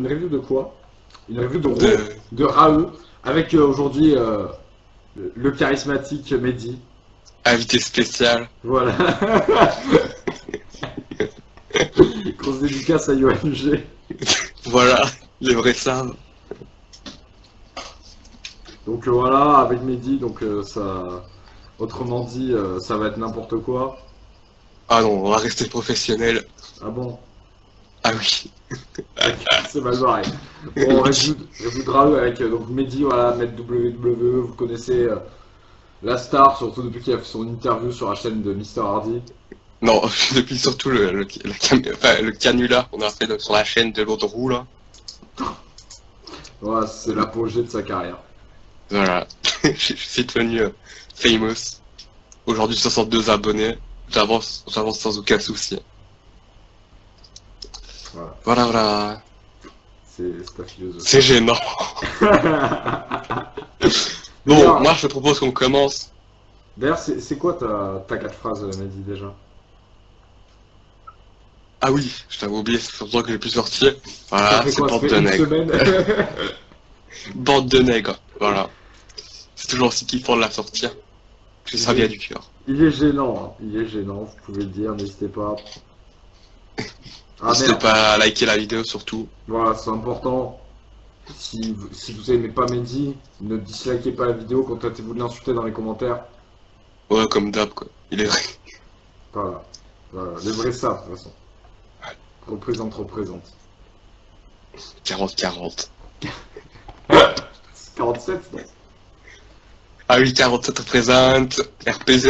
Une review de quoi? Une review de De... de Rae, avec aujourd'hui le charismatique Mehdi. Invité spécial. Voilà. Grosse dédicace à UMG. Voilà, les vrais savent. Donc voilà, avec Mehdi, donc ça. Autrement dit, ça va être n'importe quoi. Ah non, on va rester professionnel. Ah bon? Ah oui. C'est mal barré. Bon, review de Rae avec donc Mehdi, voilà, maître WWE, vous connaissez la star, surtout depuis qu'il a fait son interview sur la chaîne de Mister Hardy. Non, depuis surtout le canular qu'on a fait sur la chaîne de l'autre roue là. Voilà, c'est l'apogée de sa carrière. Voilà. Je suis devenu famous. Aujourd'hui 62 abonnés. J'avance sans aucun souci. Voilà, Voilà. c'est ta philosophie. C'est gênant. Bon, D'ailleurs, moi je te propose qu'on commence. d'ailleurs, c'est quoi ta 4 phrases, Mehdi, déjà? Ah oui, je t'avais oublié, c'est surtout que j'ai pu sortir. Ça Voilà, fait c'est quoi? Ça bande fait de une nègres. semaine? Bande de nègres, voilà. C'est toujours aussi kiffant de la sortir. Je ça vient du cœur. Il est gênant, hein. Il est gênant, vous pouvez le dire, n'hésitez pas. Ah N'hésitez merde, pas à liker la vidéo surtout. voilà, c'est important. Si vous aimez pas Mehdi, ne dislikez pas la vidéo, contentez-vous de l'insulter dans les commentaires. Ouais, comme d'hab quoi. Il est vrai. Voilà, voilà, les vrais savent, de toute façon. Représente. 40-40. 47, non? Ah oui, 47 représente. RPZ.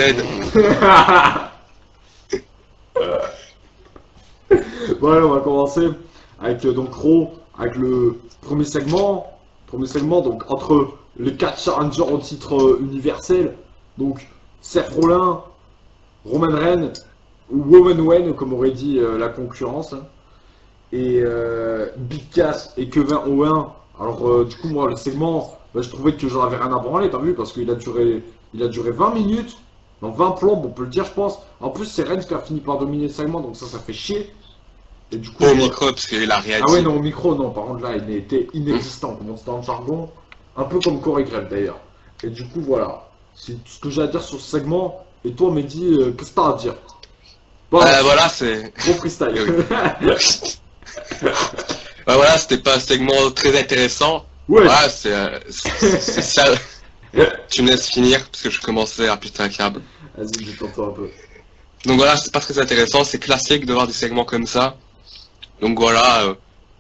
Voilà, on va commencer avec donc Raw, avec le premier segment. Premier segment, donc entre les 4 challengers au titre universel. Donc Seth Rollins, Roman Reigns, ou Roman Reigns, comme aurait dit la concurrence. Hein. Et Big Cass et Kevin Owens. Alors du coup, moi, le segment, bah, je trouvais que j'en avais rien à branler, t'as vu, parce qu'il a duré 20 minutes. Dans 20 plombes, on peut le dire, je pense. En plus, c'est Reigns qui a fini par dominer le segment, donc ça fait chier. Et du coup, Au micro, parce qu'il a rien ah ouais, dit. non, au micro, non, par contre, là, il était inexistant, comme on dit dans le jargon. Un peu comme Corey Graves, d'ailleurs. Et du coup, voilà. C'est tout ce que j'ai à dire sur ce segment. Et toi, Mehdi, qu'est-ce que t'as à dire? Bon, Voilà, c'est. gros freestyle. Bah voilà, c'était pas un segment très intéressant. Ouais. Voilà, c'est ça. Tu me laisses finir, parce que je commençais à péter un câble. Vas-y, détends-toi un peu. Donc voilà, c'est pas très intéressant, c'est classique de voir des segments comme ça. Donc voilà,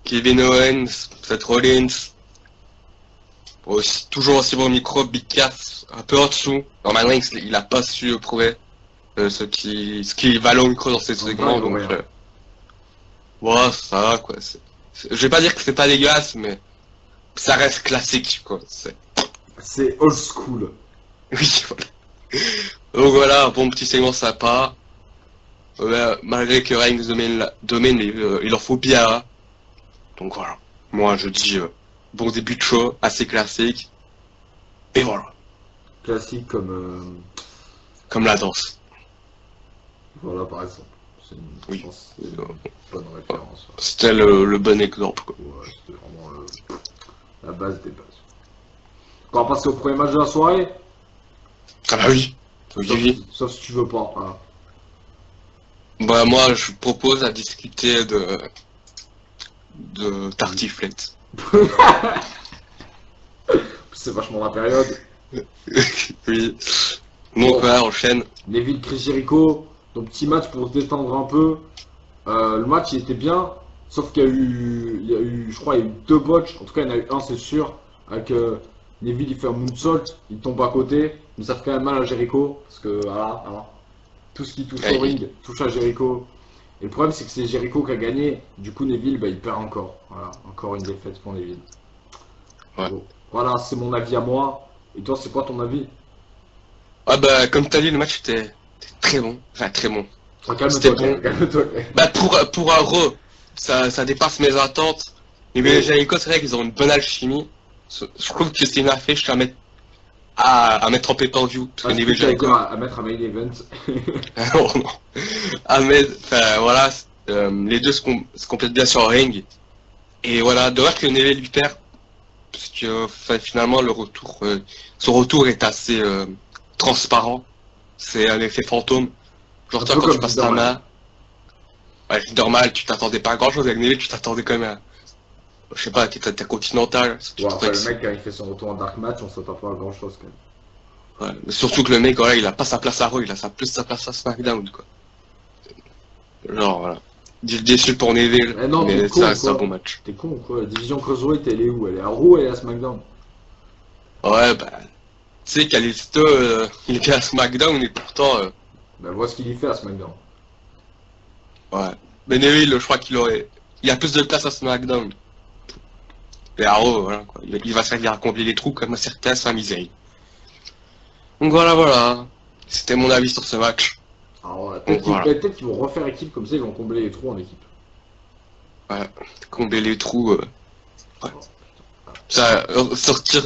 Kevin Owens, Seth Rollins, toujours aussi bon micro, Big Cass, un peu en dessous. Norman Reigns, il a pas su prouver ce qui valait au micro dans ces segments, ouais, donc ouais. voilà, ça va quoi. Je vais pas dire que c'est pas dégueulasse, mais ça reste classique quoi. C'est old school. Oui, voilà. Donc voilà, bon petit segment sympa. Malgré que Reigns domine, il en faut bien. Hein. Donc voilà. Moi je dis bon début de show, assez classique. Et voilà. Classique Comme la danse. voilà, par exemple. Oui. Je pense que c'est une bonne référence. C'était le bon exemple quoi. Ouais, c'était vraiment la base des bases. On va passer au premier match de la soirée. Ah bah oui. Oui. Sauf si tu veux pas. Hein. Bah moi je propose à discuter de tartiflette. C'est vachement la période. Oui. Donc voilà, enchaîne. Neville, Chris Jericho. Donc petit match pour se détendre un peu. Le match il était bien. Sauf qu'il y a eu, je crois, il y a eu 2 botches. En tout cas, il y en a eu un, c'est sûr. Avec Neville, il fait un moonsault. Il tombe à côté. Mais ça fait quand même mal à Jericho. Parce que voilà. Tout ce qui touche au ring touche à Jericho. Et le problème, c'est que c'est Jericho qui a gagné. Du coup, Neville, bah, il perd encore. Voilà, encore une défaite pour Neville. Ouais. Bon. Voilà, c'est mon avis à moi. Et toi, c'est quoi ton avis? Ah bah comme t'as dit, le match était très bon. Enfin très bon. Ah, calme-toi, C'était bon. calme-toi. Bah pour un Raw, ça dépasse mes attentes. Et les Jericho, c'est vrai qu'ils ont une bonne alchimie. Je trouve que c'est une affiche à mettre en pay-per-view. Parce que niveau Jericho. À mettre à main event. Oh, non. Ah mais enfin voilà, les deux se complètent bien sur le ring. Et voilà, dommage que Neville lui perd, parce que finalement son retour est assez transparent. C'est un effet fantôme. Genre Un toi peu quand tu comme passes ta Jinder main, Mahal. ouais, c'est normal, tu t'attendais pas à grand chose avec Neville, tu t'attendais quand même à, je sais pas, t'es continental, tu Ouais, trouvais après, que le mec, quand il fait son retour en Dark Match, on s'attend pas à grand chose quand même. ouais. Mais surtout que le mec, voilà, il a pas sa place à Raw, il a plus sa place à SmackDown, quoi. Genre, voilà. Déçu pour Neville, Mais non, t'es mais con ça ou reste un bon quoi? match. T'es con ou quoi? La division Cruiserweight, elle est où? Elle est à Raw et à SmackDown. Ouais, bah, tu sais qu'Alisto, il était à SmackDown et pourtant, Bah, vois ce qu'il y fait à SmackDown. ouais. Mais Neville, je crois il y a plus de place à SmackDown. Et à Raw, voilà, quoi. Il va servir à combler les trous comme un certain Sami Zayn. Donc voilà, voilà. C'était mon avis sur ce match. Alors, Donc voilà. peut-être qu'ils vont refaire équipe comme ça, ils vont combler les trous en équipe. Ouais. Combler les trous, ouais. Oh, Ça, sortir,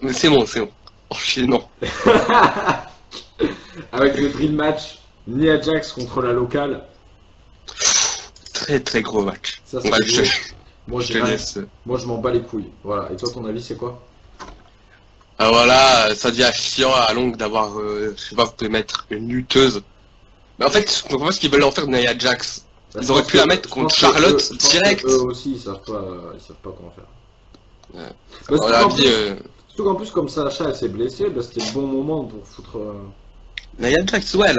mais c'est bon, c'est bon. Enchaînons. Avec le dream match, Nia Jax contre la locale. Très très gros match. Ça, Ouais, c'est gros. Moi, je te j'ai rien. laisse. Moi, je m'en bats les couilles. Voilà. Et toi, ton avis, c'est quoi? Ah voilà, ça devient chiant à longue d'avoir, je sais pas, vous pouvez mettre une lutteuse. Mais en fait, je comprends pas ce qu'ils veulent en faire de Nia Jax. Bah, Ils auraient pu la mettre contre Charlotte direct. eux aussi, ils savent pas comment faire. Ouais. Bah, À mon avis, surtout qu'en plus, comme Sacha, elle s'est blessée, bah, c'était le bon moment pour foutre. Nia Jax, ouais,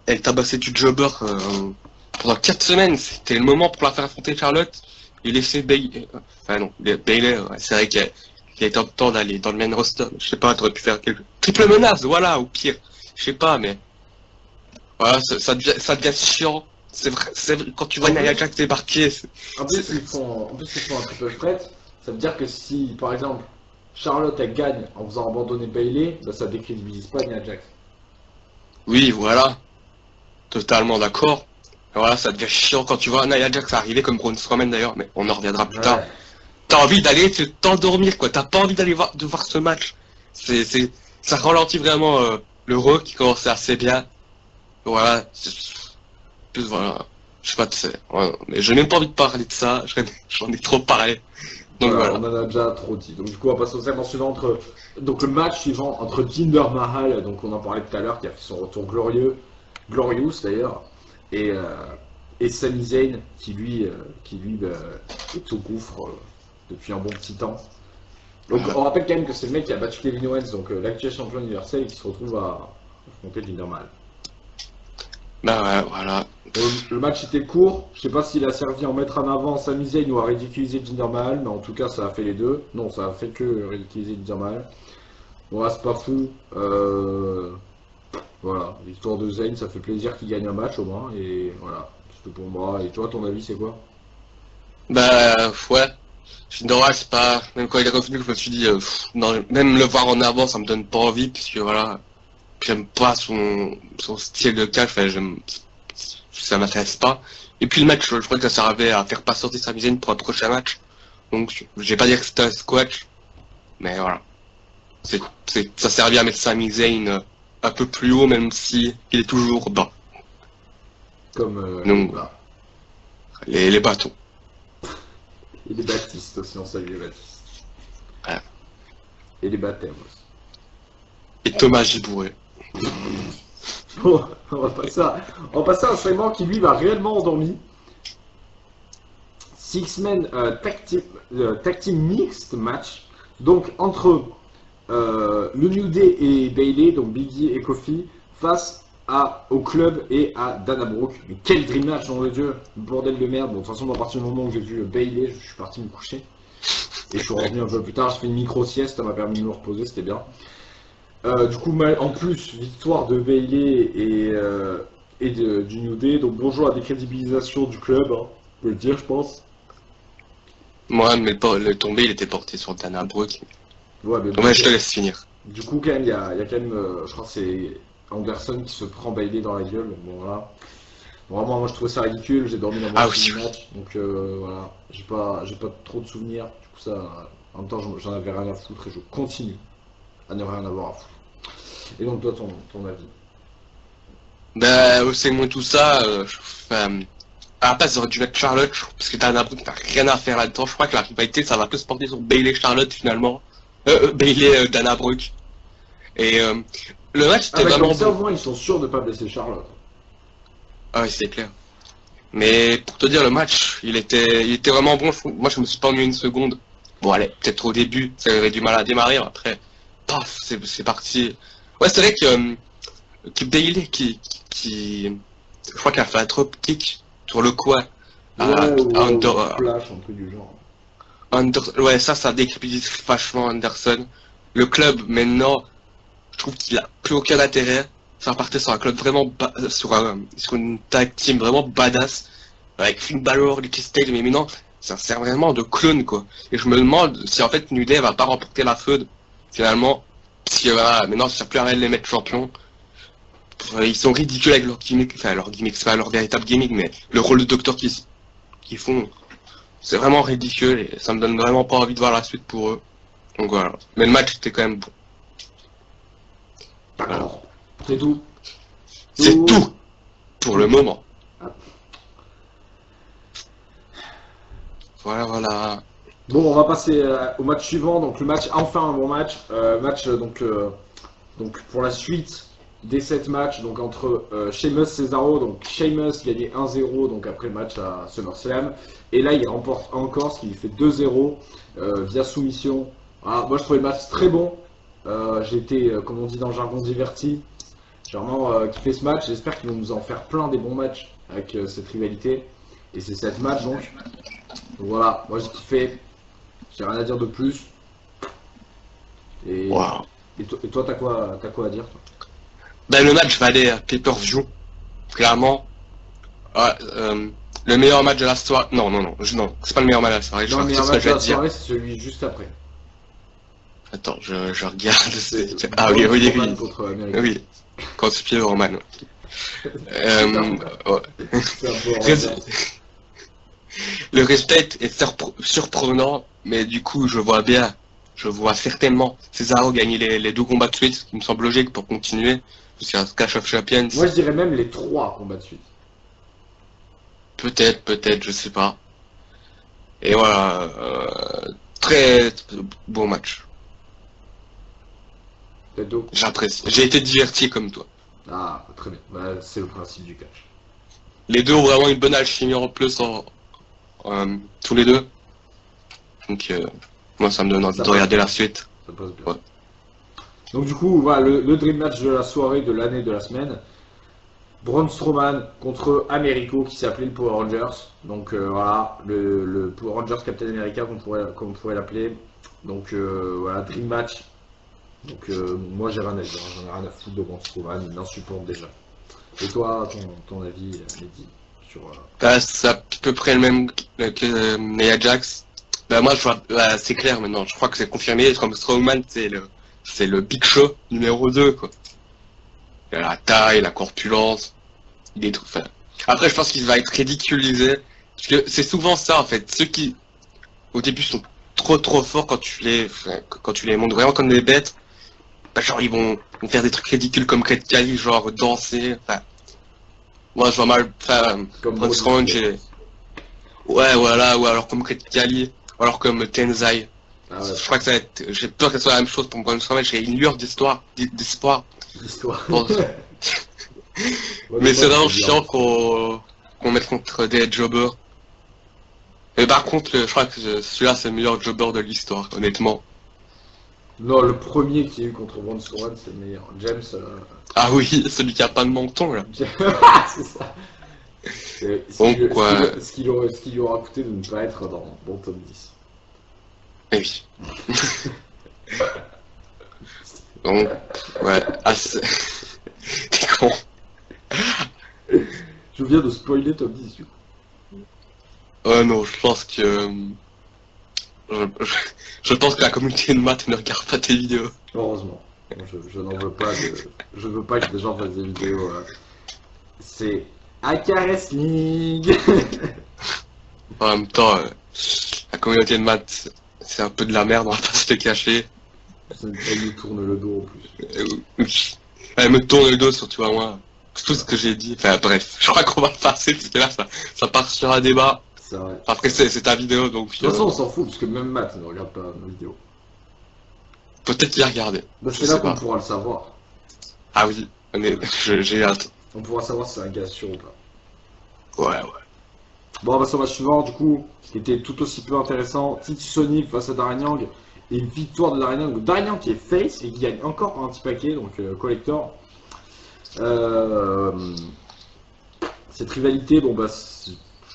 elle tabassait du jobber pendant 4 semaines. C'était le moment pour la faire affronter Charlotte et laisser Bayley. Enfin non, Bayley, ouais, c'est vrai qu'il était temps d'aller dans le main roster. Je sais pas, t'aurais pu faire quelque triple menace, voilà, au pire. Je sais pas, mais voilà, ça devient chiant. C'est vrai, quand tu vois En Nia plus- Jax débarquer, En plus, ils font un triple threat. Ça veut dire que si, par exemple, Charlotte elle gagne en faisant abandonner Bailey, bah, ça décrédibilise pas Nia Jax. oui, voilà, totalement d'accord. Voilà, ça devient chiant quand tu vois Nia Jax arriver comme Braun Strowman d'ailleurs, mais on en reviendra plus tard. Ouais. T'as envie d'aller t'endormir, quoi. T'as pas envie de voir ce match. Ça ralentit vraiment le Raw qui commençait assez bien. Voilà. Plus voilà. Je sais pas, ouais, mais j'ai même pas envie de parler de ça. J'en ai trop parlé. Donc Voilà, voilà. on en a déjà trop dit. Donc du coup, on va passer au segment suivant donc le match suivant entre Jinder Mahal, donc on en parlait tout à l'heure, qui a fait son retour glorieux d'ailleurs, et Sami Zayn qui lui bah, est au gouffre depuis un bon petit temps. Donc Voilà. on rappelle quand même que c'est le mec qui a battu Kevin Owens, donc l'actuel champion universel, et qui se retrouve à affronter Jinder Mahal. Bah ouais, voilà. Le match était court, je sais pas s'il a servi à en mettre en avant Sami Zayn ou à ridiculiser Jinder Mahal, mais en tout cas ça a fait les deux. Non, ça a fait que ridiculiser Jinder Mahal. Bon là c'est pas fou. Voilà, l'histoire de Zayn, ça fait plaisir qu'il gagne un match au moins, et voilà, c'est tout pour moi. Et toi, ton avis c'est quoi? Bah ouais. Shindora, c'est pas. Même quand il est revenu, je me suis dit, non, même le voir en avant, ça me donne pas envie, parce que voilà. J'aime pas son style de catch, enfin, ça m'intéresse pas. Et puis le match, je crois que ça servait à faire patienter Sami Zayn pour un prochain match. Donc je vais pas dire que c'était un squash, mais voilà. Ça servait à mettre Sami Zayn un peu plus haut, même si il est toujours bas. Comme Donc voilà. les bâtons. Et les Baptistes aussi, on salue les Baptistes. Ouais. Et les baptêmes aussi. Et Thomas Gibouré. Bon, on va passer à un segment qui lui va réellement endormi. Six-man tag team mixed match. Donc entre le New Day et Bayley, donc Biggie et Kofi, face au club et à Dana Brooke. Mais quel dream match, nom de Dieu, bordel de merde. Bon, de toute façon, à partir du moment où j'ai vu Bayley, je suis parti me coucher. Et je suis revenu un peu plus tard, j'ai fait une micro-sieste, ça m'a permis de me reposer, c'était bien. Du coup, en plus, victoire de Bayley du New Day, donc bonjour à la décrédibilisation du club, hein, on peut le dire, je pense. Moi, mais le tombé, il était porté sur Dana Brooke. Ouais, mais bon, Ouais, je te laisse finir. du coup, quand même, il y a quand même, je crois que c'est Anderson qui se prend Bayley dans la gueule, donc bon, voilà. Vraiment, moi je trouvais ça ridicule, j'ai dormi dans mon Ah oui, petit oui. match, donc voilà, j'ai pas trop de souvenirs, du coup ça, en même temps j'en avais rien à foutre et je continue à ne rien avoir à foutre. Et donc toi, ton avis? Bah, c'est moins tout ça. Enfin, à la place, ils auraient dû mettre Charlotte, parce que Dana Brooke n'a rien à faire là-dedans. Je crois que la rivalité, ça va plus se porter sur Bayley-Charlotte finalement. Dana Brooke. Et le match était vraiment comme ça, bon. au moins, ils sont sûrs de pas blesser Charlotte. Ah oui, c'est clair. Mais pour te dire, le match, il était vraiment bon. Moi, je me suis pas ennuyé une seconde. Bon, allez, peut-être au début, ça avait du mal à démarrer. Après, paf, c'est parti. Ouais, c'est vrai que Bayley je crois qu'elle a fait un drop kick sur le coin. Flash, un truc du genre. Ouais, ça décrédite vachement Anderson. Le club, maintenant, je trouve qu'il a plus aucun intérêt. Ça partait sur un club vraiment sur une tag team vraiment badass avec Finn Balor, Ricky Stage, mais maintenant ça sert vraiment de clone quoi. Et je me demande si en fait New Day va pas remporter la feud finalement, parce que voilà, maintenant ça sert plus à rien de les mettre champions. Ils sont ridicules avec leur gimmick, enfin leur gimmick, c'est pas leur véritable gimmick, mais le rôle de docteur qu'ils font, c'est vraiment ridicule et ça me donne vraiment pas envie de voir la suite pour eux. Donc voilà. Mais le match était quand même bon. D'accord. C'est tout. C'est tout pour le moment. Voilà. Bon, on va passer au match suivant. Donc le match, enfin un bon match. Donc pour la suite des 7 matchs, donc entre Sheamus et Cesaro. Donc Sheamus gagnait 1-0 donc après le match à SummerSlam. Et là il remporte encore, ce qui lui fait 2-0 via soumission. Alors, moi je trouvais le match très bon. J'ai été, comme on dit dans le jargon, diverti. J'ai vraiment kiffé ce match. J'espère qu'ils vont nous en faire plein des bons matchs avec cette rivalité. Et c'est 7 matchs donc. Donc voilà, moi j'ai kiffé. J'ai rien à dire de plus. Et, Wow. et toi t'as quoi à dire toi? Ben le match va aller à pay-per-view. Clairement. Ouais, le meilleur match de la soirée. Non, c'est pas le meilleur match de la soirée. Non, le meilleur C'est ce que match je de vais la te dire. soirée, c'est celui juste après. Attends, je regarde. Ah oui. Roman contre America. Oui. Quand c'est Pierre Roman. Ouais. C'est un peu horrible. Le respect est surprenant, mais du coup, je vois certainement Cesaro gagner les 2 combats de suite, ce qui me semble logique pour continuer, parce qu'il y a Clash of Champions. Moi je dirais même les 3 combats de suite. Peut-être, je sais pas. Et voilà, très bon match. Peut-être deux. J'apprécie. J'ai été diverti comme toi. Ah, très bien. Bah, c'est le principe du catch. Les deux ont vraiment une bonne alchimie en plus, tous les deux. Donc, moi, ça me donne envie de regarder la suite. Ça passe bien. Ouais. Donc du coup, voilà, le dream match de la soirée, de l'année, de la semaine. Braun Strowman contre Americo qui s'appelait le Power Rangers. Donc voilà, le Power Rangers Captain America comme on pourrait l'appeler. Donc voilà, dream match. Donc moi j'ai rien à dire, j'en ai rien à foutre de Braun Strowman, il m'insupporte déjà. Et toi, ton avis, Mehdi, sur... C'est à peu près le même que Nia Jax. Bah moi, c'est clair maintenant, je crois que c'est confirmé, comme Strowman, c'est le Big Show numéro 2, quoi. Il a la taille, la corpulence, il est enfin... Après, je pense qu'il va être ridiculisé, parce que c'est souvent ça, en fait. Ceux qui, au début, sont trop forts quand tu les montres vraiment comme des bêtes, bah, genre, ils vont faire des trucs ridicules comme Great Khali, genre danser, enfin... Moi, je vois mal, enfin, Comme Strowman, ouais, voilà, ou alors comme Great Khali, ou alors comme Tenzai. Ah ouais, Je crois que ça va être... J'ai peur que ce soit la même chose pour Braun Strowman, j'ai une lueur d'espoir. l'histoire. Bon. Mais c'est vraiment chiant qu'on mette contre des jobbers. Et par contre, je crois que celui-là c'est le meilleur jobber de l'histoire, honnêtement. Non, le premier qu'il y a eu contre Braun Strowman, c'est le meilleur. James... Ah oui, celui qui a pas de menton là. c'est ça. Ce qui lui aura coûté de ne pas être dans le top 10. Eh oui. Donc, ouais, assez... T'es con. Je viens de spoiler top 10 du coup. Non, je pense que... Je pense que la communauté de maths ne regarde pas tes vidéos. Heureusement. Je n'en veux pas je veux pas que des gens fassent des vidéos. C'est Aka Wrestling. En même temps, la communauté de maths, c'est un peu de la merde, on va pas se le cacher. Elle nous tourne le dos en plus. Elle me tourne le dos, surtout à moi. C'est tout ce que j'ai dit. Enfin bref, je crois qu'on va passer parce que là ça part sur un débat. C'est vrai. De Après c'est ta vidéo donc toute façon, on s'en fout, parce que même Matt ne regarde pas nos vidéos. peut-être y regarder. Bah, Je c'est là sais qu'on pas. pourra le savoir. Ah oui, mais j'ai hâte. On pourra savoir si c'est un gars sûr ou pas. Ouais. Bon, on va sur le match suivant, du coup, qui était tout aussi peu intéressant. Titi Sony face à Darren Young. Et victoire de Darren Young. Donc, Darren Young qui est face et qui gagne encore un petit paquet, donc collector. Cette rivalité, bon, bah, je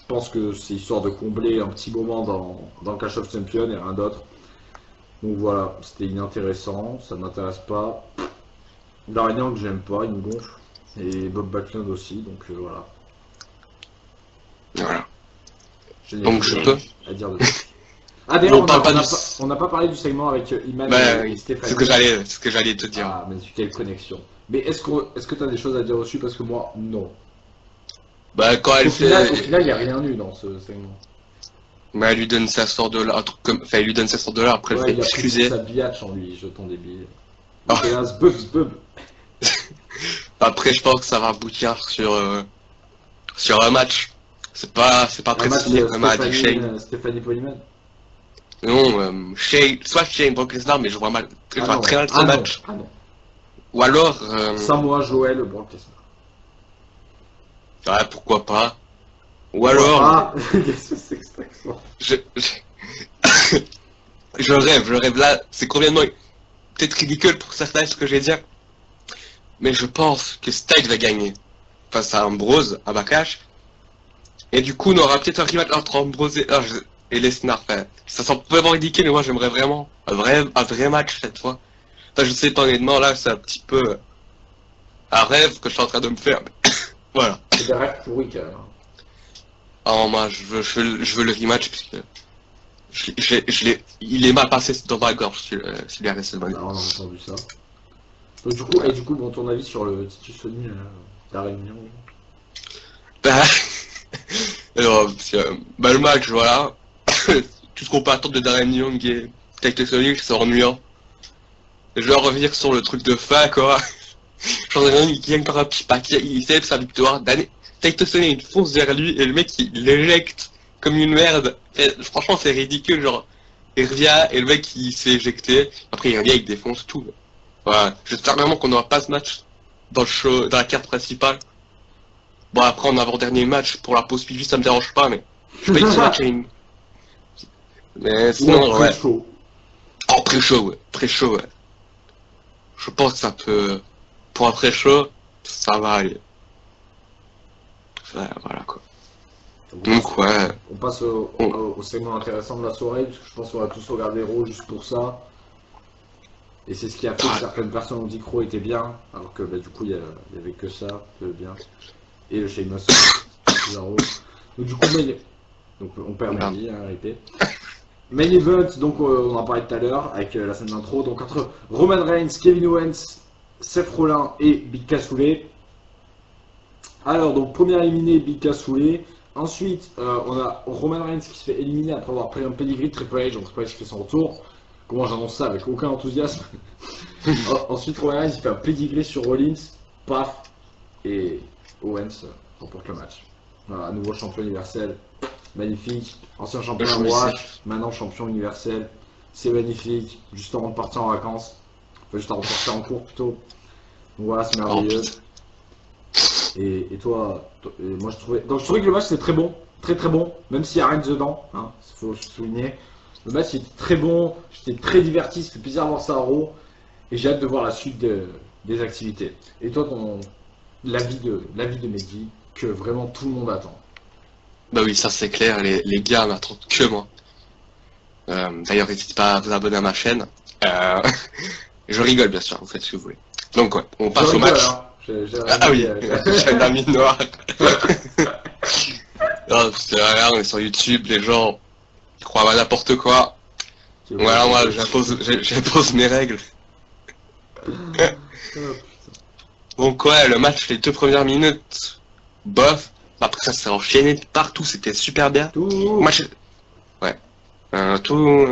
pense que c'est histoire de combler un petit moment dans le Clash of Champions et rien d'autre. Donc voilà, c'était inintéressant, ça ne m'intéresse pas. Darren Young, j'aime pas, il me gonfle. Et Bob Backlund aussi, donc voilà. Voilà. Je n'ai Donc plus je rien peux. à dire dessus. Ah d'ailleurs, On parle pas du- on n'a pas parlé du segment avec Iman Bah, et Stéphanie. c'est ce que j'allais te dire. Ah, mais quelle connexion. Mais est-ce que tu as des choses à dire dessus? Parce que moi, non. Bah quand elle Au final, fait, il n'y a rien eu dans ce segment. bah elle lui donne $500, un truc comme, enfin elle lui donne $500. Après elle Ouais, fait il a pris excuser. sa biatch en lui, jeton des billes. Ah. Il était là, zbub. Après je pense que ça va aboutir sur un match. C'est pas Un match prédestiné comme a dit Shane. Stéphanie Polyman. Non, soit Shane Brock Lesnar, mais je vois mal, je vois très mal ce match. Ah non. Ou alors, Samoa Joel, Brock Lesnar. ouais, pourquoi pas. Ou alors, Ah, qu'est-ce que c'est que cette accent? je rêve là, c'est complètement peut-être ridicule pour certains ce que je vais dire, mais je pense que Styles va gagner face à Ambrose, à Backlash, et du coup on aura peut-être un rematch entre Ambrose et Lesnar. Enfin, ça semble vraiment ridicule, mais moi j'aimerais vraiment un vrai match cette fois. Enfin, je sais pas honnêtement, là c'est un petit peu un rêve que je suis en train de me faire, mais voilà. C'est des rêves pourris quand même. Ah, moi je veux le rematch parce que il est mal passé dans ma gorge s'il est à WrestleMania. Ah, on a entendu ça. Donc, du coup, bon, ton avis sur le Titus Sony, la réunion? Bah, alors, bah, le match, voilà. Tout ce qu'on peut attendre de Darren Young et Titus Sonic, c'est ennuyant. Je vais revenir sur le truc de fin, quoi. Genre, Darren Young, il gagne par un petit paquet, il célèbre sa victoire. Titus Sonic, il fonce vers lui et le mec, il l'éjecte comme une merde. Et, franchement, c'est ridicule, genre. Il revient et le mec, il s'est éjecté. Après, il revient, il défonce tout. Voilà. J'espère vraiment qu'on n'aura pas ce match dans le show, dans la carte principale. Bon, après, en avant-dernier match, pour la pause suivie, ça me dérange pas, mais je paye ce match à une... Mais sinon, ouais. Chaud. En pré-show, ouais. Je pense que ça peut... Pour un pré-show, ça va aller. Ouais, voilà, quoi. Donc, ouais. On passe au segment intéressant de la soirée, parce que je pense qu'on va tous regarder Raw juste pour ça. Et c'est ce qui a fait que certaines personnes ont dit que Raw était bien, alors que bah, du coup il y avait que ça, de bien. Et le Sheamus, Cesaro. Donc du coup, donc on perd Mandy, hein, RIP. Main event, donc on en parlait tout à l'heure avec la scène d'intro, donc entre Roman Reigns, Kevin Owens, Seth Rollins et Big Cassoulet. Alors donc premier éliminé, Big Cassoulet. Ensuite, on a Roman Reigns qui se fait éliminer après avoir pris un pedigree de Triple H, donc Triple H qui fait son retour. Comment j'annonce ça avec aucun enthousiasme. Ensuite, Roman Reigns il fait un pedigree sur Rollins, paf, et Owens remporte le match. Voilà, nouveau champion universel, magnifique. Ancien champion roi, maintenant champion universel. C'est magnifique, juste avant de partir en vacances. Enfin, juste avant de partir en cours plutôt. Donc voilà, c'est merveilleux. Et toi, moi je trouvais que le match c'était très bon, très bon, même s'il n'y a rien dedans, hein, faut souligner. Le match était très bon, j'étais très diverti, ça fait plaisir de voir ça à Raw, et j'ai hâte de voir la suite des activités. Et toi, l'avis de Mehdi, que vraiment tout le monde attend. Bah oui, ça c'est clair, les gars n'attendent que moi. D'ailleurs, n'hésitez pas à vous abonner à ma chaîne. Je rigole bien sûr, vous faites ce que vous voulez. Donc ouais, on passe au match. Hein. Ah oui, j'ai un ami noir. Non, c'est là, on est sur YouTube, les gens ils croient à n'importe quoi. Voilà, moi j'impose mes règles. Donc ouais, le match, les 2 premières minutes, bof. Après ça s'est enchaîné partout, c'était super bien. Tout. Moi, ouais. Tout.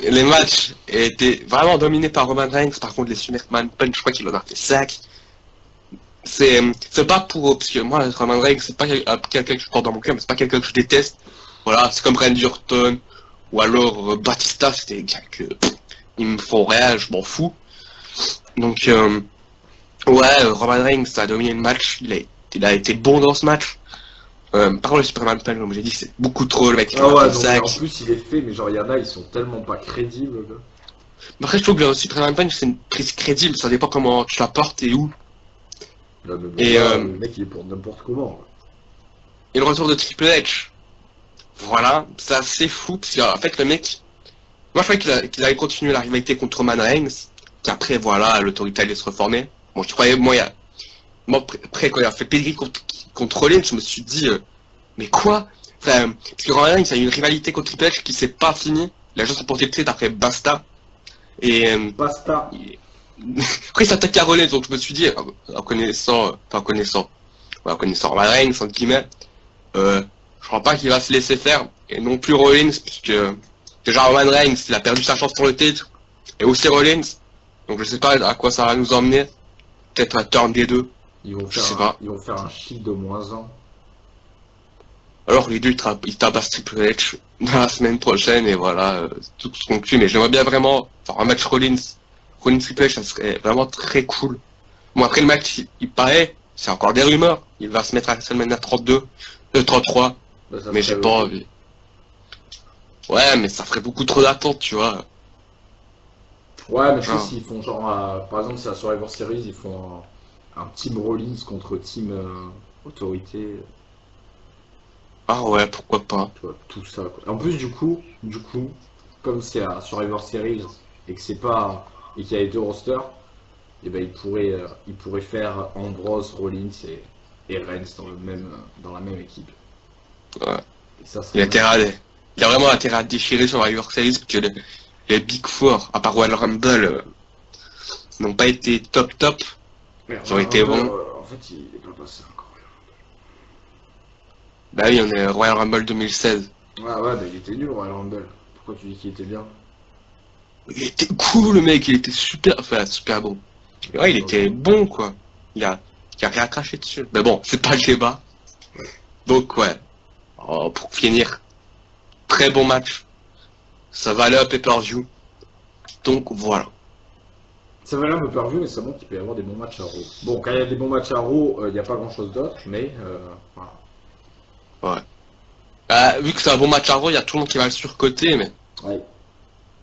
Les matchs étaient vraiment dominés par Roman Reigns. Par contre, les Superman Punch, je crois qu'il en a fait 5. c'est pas pour, parce que moi, Roman Reigns, c'est pas quelqu'un que je porte dans mon cœur, mais c'est pas quelqu'un que je déteste. Voilà, c'est comme Randy Orton, ou alors Batista, c'était des gars que, ils me font rien, je m'en fous. Donc, ouais, Roman Reigns a dominé le match, il a été bon dans ce match. Par contre, le Superman Punch, comme j'ai dit, c'est beaucoup trop, le mec, il Ah ouais, fait un non, mais sac. en plus il est fait, mais genre il y en a, ils sont tellement pas crédibles. Quoi. Après, je trouve que le Superman Punch, c'est une prise crédible, ça dépend comment tu la portes et où. Là, mais bon, Et, là, le mec il est pour n'importe comment. Quoi. et le retour de Triple H, voilà, c'est assez fou, parce qu'en fait, le mec, moi, je croyais qu'il allait continuer la rivalité contre Roman Reigns, qu'après, voilà, l'autorité allait se reformer. Bon, je croyais, moi, après, quand il a fait pedigree contre Rollins, je me suis dit, mais quoi? Enfin, parce que Roman Reigns a eu une rivalité contre Triple H qui s'est pas finie. Il a juste remporté le titre après Basta. Et, Basta. après, il s'attaque à Rollins, donc je me suis dit, en connaissant Roman Reigns, entre guillemets, je crois pas qu'il va se laisser faire, et non plus Rollins, puisque déjà Roman Reigns, il a perdu sa chance pour le titre, et aussi Rollins, donc je sais pas à quoi ça va nous emmener, peut-être un turn des deux, je sais pas. Ils vont faire un shit de -1. Alors les deux ils tabassent Triple H la semaine prochaine, et voilà, tout ce qu'on conclut, mais j'aimerais bien vraiment faire un match Rollins Triple H, ça serait vraiment très cool. Bon, après le match, il paraît, c'est encore des rumeurs, il va se mettre à WrestleMania 33, Bah, ça mais serait j'ai pas envie. Ouais, mais ça ferait beaucoup trop d'attente, tu vois. Ouais, mais je sais Ah. s'ils font genre, par exemple, c'est la Survivor Series, ils font un Team Rollins contre Team Autorité, Ah ouais, pourquoi pas. tu vois, tout ça. Quoi. En plus, du coup, comme c'est à Survivor Series et que c'est pas et qu'il y a les deux rosters, et ben ils pourraient faire Ambrose, Rollins et Reigns dans la même équipe. Ouais. Et ça Il a serait intérêt il a vraiment intérêt à déchirer sur Survivor Series, parce que les Big Four, à part Royal Rumble, n'ont pas été top. mais Ils ont été bons. en fait, il est pas passé encore. Bah oui, on est Royal Rumble 2016. Ouais, mais il était nul, Royal Rumble. Pourquoi tu dis qu'il était bien? Il était cool, le mec, il était super bon. Et ouais, il était bon, quoi. Il a rien craché dessus. Mais bon, c'est pas le débat. Donc, ouais. Oh, pour finir, très bon match. Ça valait un pay-per-view. Donc, voilà. Ça va là me pay-per-view, mais ça montre qu'il peut y avoir des bons matchs à Raw. Bon, quand il y a des bons matchs à Raw, il n'y a pas grand-chose d'autre, mais voilà. Ouais. Vu que c'est un bon match à Raw, il y a tout le monde qui va le surcoter, mais Ouais.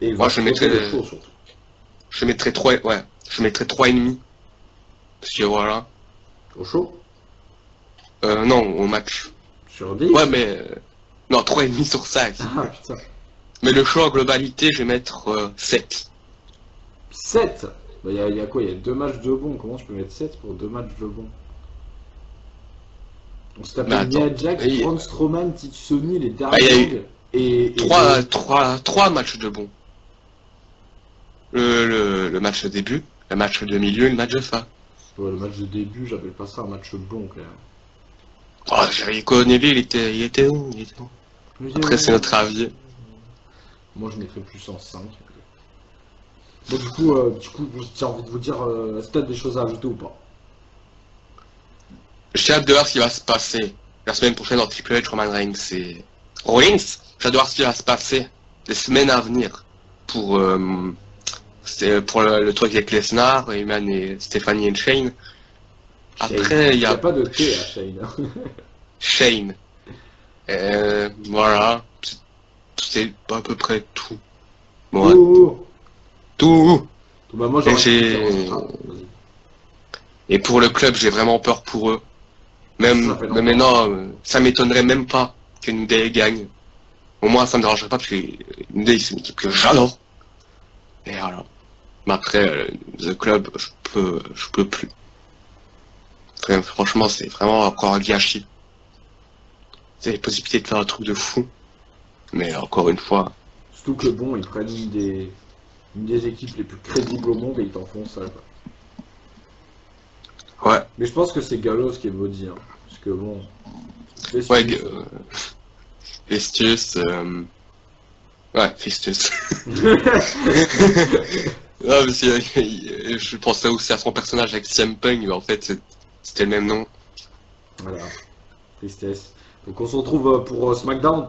Et il moi, va je mettrais le show, surtout. je mettrais 3, ouais. Je mettrais 3,5. Parce que voilà. Au show? Non, au match. Sur 10? Ouais, mais, non, 3,5 sur 5. Ah putain. Mais le show en globalité, je vais mettre 7. 7? Bah, il y a quoi? Il y a 2 matchs de bons. Comment je peux mettre 7 pour 2 matchs de bons? On se Mais tapait Nia attends, Jax, il- Braun Strowman, Titsoni, les Ah, il y a eu Dark et 3 matchs de bons. Le match de début, le match de milieu, le match de fin. Ouais, le match de début, j'appelle pas ça un match bon quand même. Oh, Jericho Neville, il était où? Après, c'est notre avis. Moi, je mettrais plus en 5. Bon, du coup, j'ai envie de vous dire, est-ce qu'il y a des choses à ajouter ou pas? J'ai hâte de voir ce qui va se passer la semaine prochaine dans Triple H, Roman Reigns et Rollins. J'ai hâte de voir ce qui va se passer les semaines à venir pour, pour le truc avec Lesnar, Heyman et Stephanie et Shane. Après, il y a a pas de T à Shane. Shane. Voilà. C'est à peu près tout. Ouais. Oh, Tout. bah, moi, Et j'aurais j'ai- vas-y. Et pour le club, j'ai vraiment peur pour eux. Ça fait Même longtemps. maintenant, ça m'étonnerait même pas que New Day gagne. Au moins, ça me dérangerait pas parce que New Day, c'est une équipe que j'adore. Et voilà. Mais après, The Club, je peux plus. Enfin, franchement, c'est vraiment encore un gâchis. C'est la possibilité de faire un truc de fou. Mais encore une fois, Surtout que bon, ils prennent une des équipes les plus crédibles au monde et ils t'en font ça. Quoi. ouais, Mais je pense que c'est Gallows qui est maudit. Hein, parce que bon. ouais, Festus, Festus, ouais, Festus. Non, parce que je pensais aussi à son personnage avec CM Punk, mais en fait, C'était le même nom. Voilà. Tristesse. Donc on se retrouve pour SmackDown.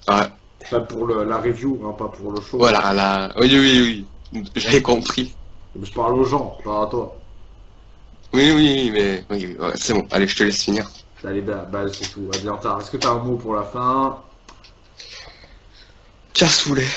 Ouais. Pas pour la review, hein, pas pour le show. Voilà, là. Oui, oui, oui. J'avais compris. Je parle aux gens, pas à toi. Oui, oui, oui, mais oui, ouais, c'est bon. Allez, je te laisse finir. Allez, bah c'est tout. Est-ce que t'as un mot pour la fin? Tiens, saoulé.